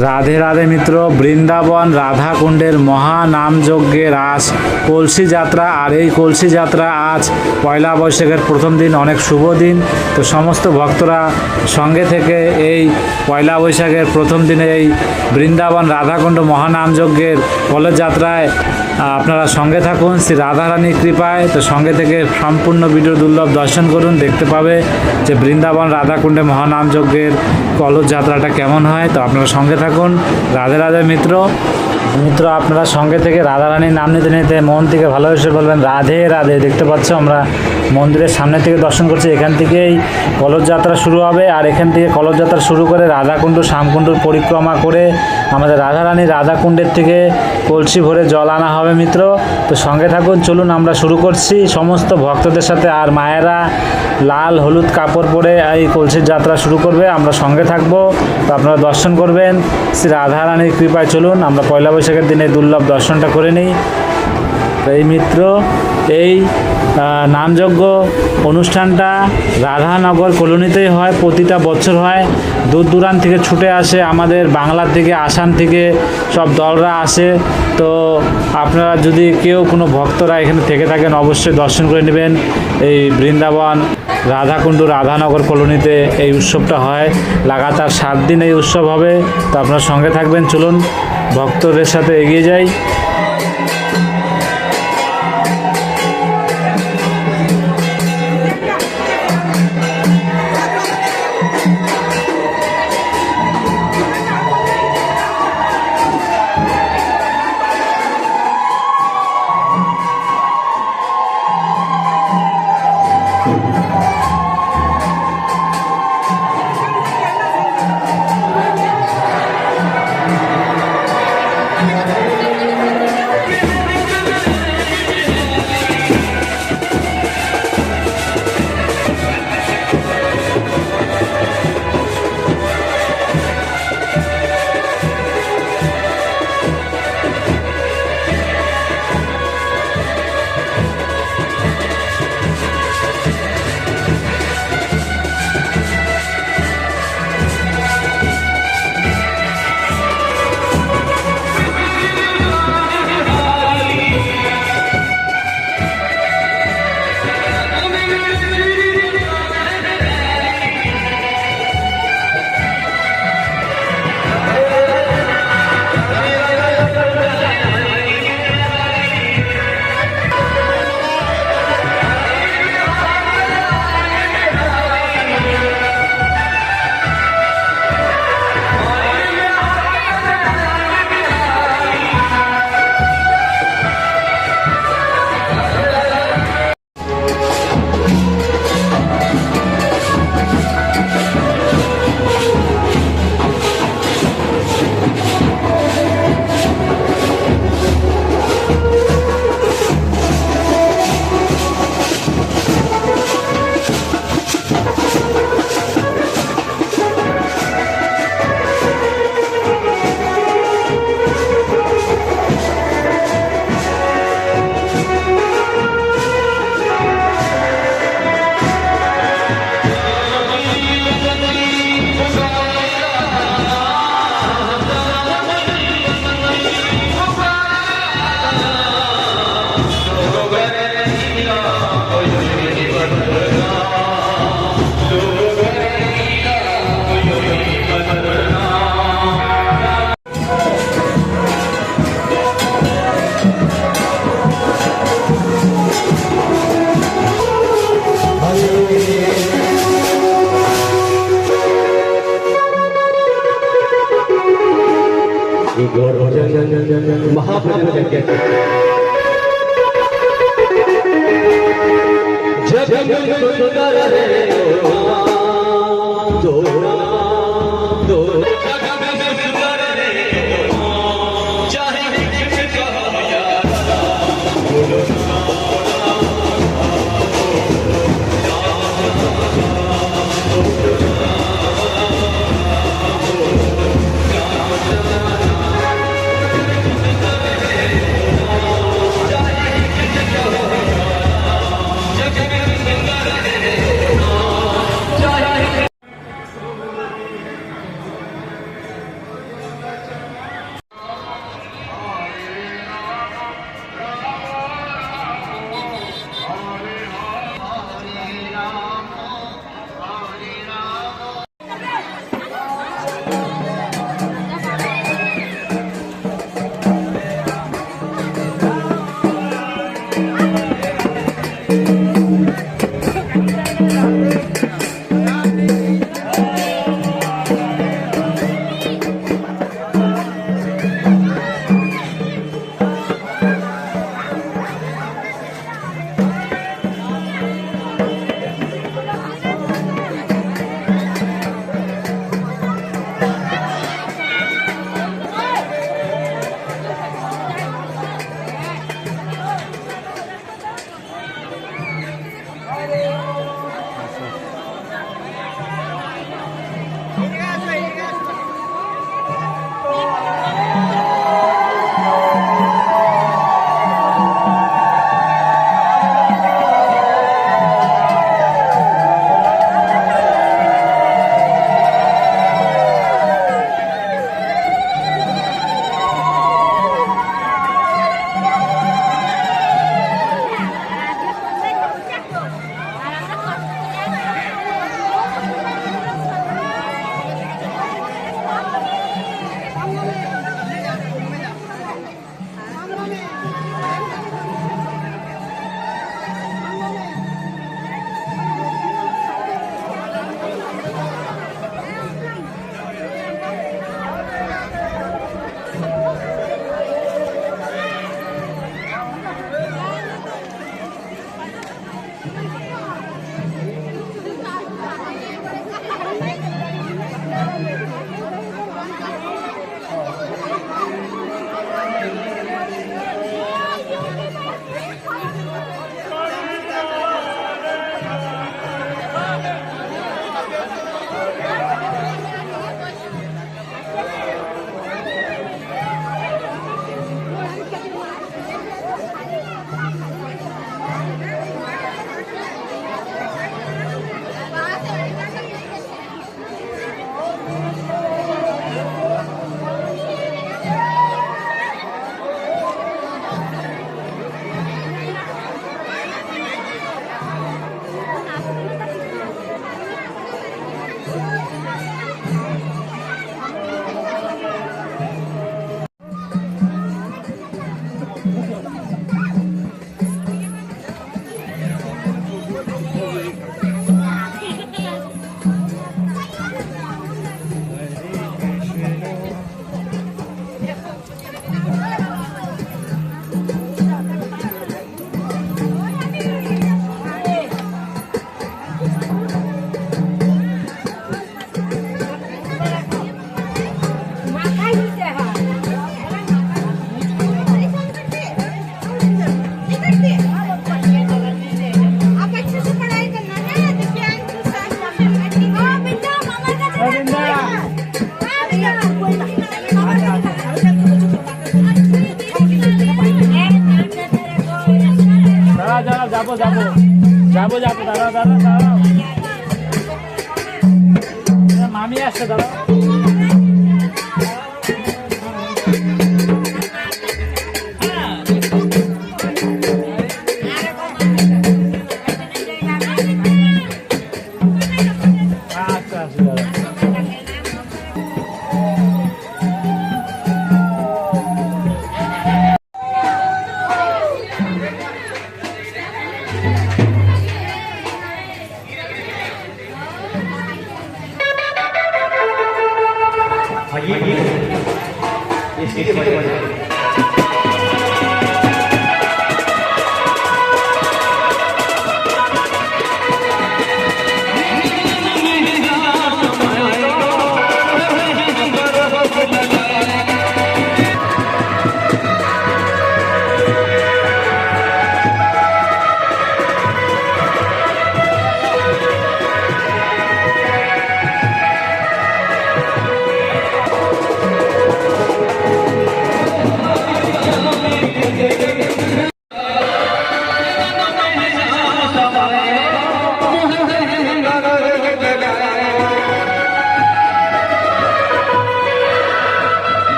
রাধে রাধে মিত্র, বৃন্দাবন রাধাকুণ্ডের মহানামযজ্ঞের আজ কলসি যাত্রা। আর এই কলসি যাত্রা আজ পয়লা বৈশাখের প্রথম দিন, অনেক শুভ দিন। তো সমস্ত ভক্তরা সঙ্গে থেকে এই পয়লা বৈশাখের প্রথম দিনে এই বৃন্দাবন রাধাকুণ্ড মহানামযজ্ঞের কলসযাত্রায় আপনারা সঙ্গে থাকুন শ্রী রাধারানীর কৃপায়। তো সঙ্গে থেকে সম্পূর্ণ ভিডিও দুর্লভ দর্শন করুন, দেখতে পাবে যে বৃন্দাবন রাধাকুণ্ডে মহানামযজ্ঞের কলসযাত্রাটা কেমন হয়। তো আপনারা সঙ্গে থাকুন। রাধে রাধে মিত্র, আপনারা সঙ্গে থেকে রাধারানীর নাম নিতে নিতে মন থেকে ভালোবেসে বলবেন রাধে রাধে। দেখতে পাচ্ছ আমরা মন্দিরের সামনে থেকে দর্শন করছি, এখান থেকেই কলসযাত্রা শুরু হবে। আর এখান থেকে কলসযাত্রা শুরু করে রাধাকুণ্ড শ্যামকুণ্ডর পরিক্রমা করে আমাদের রাধারানী রাধাকুণ্ডের থেকে কলসি ভরে জল আনা হবে মিত্র। তো সঙ্গে থাকুন, চলুন আমরা শুরু করছি সমস্ত ভক্তদের সাথে। আর মায়েরা লাল হলুদ কাপড় পরে এই কলসির যাত্রা শুরু করবে, আমরা সঙ্গে থাকবো। তো আপনারা দর্শন করবেন শ্রী রাধারানীর কৃপায়। চলুন আমরা পয়লা বৈশাখের দিনে দুর্লভ দর্শনটা করে নিই। এই মিত্র, এই নামযজ্ঞ অনুষ্ঠানটা রাধানগর কলোনিতেই হয়, প্রতিটা বছর হয়। দূর দূরান্ত থেকে ছুটে আসে, আমাদের বাংলা থেকে আসাম থেকে সব দলরা আসে। তো আপনারা যদি কেউ কোনো ভক্তরা এখানে থেকে থাকেন অবশ্যই দর্শন করে নেবেন। এই বৃন্দাবন রাধাকুণ্ড রাধানগর কলোনিতে এই উৎসবটা হয়, লাগাতার 7 দিন এই উৎসব হবে। তো আপনারা সঙ্গে থাকবেন, চলুন ভক্তদের সাথে এগিয়ে যাই। যাবো যাবো যাবো যাবো, দাঁড়াও দাঁড়াও দাঁড়াও, মামি আসছে, দাঁড়াও। আচ্ছা আচ্ছা দাঁড়াও।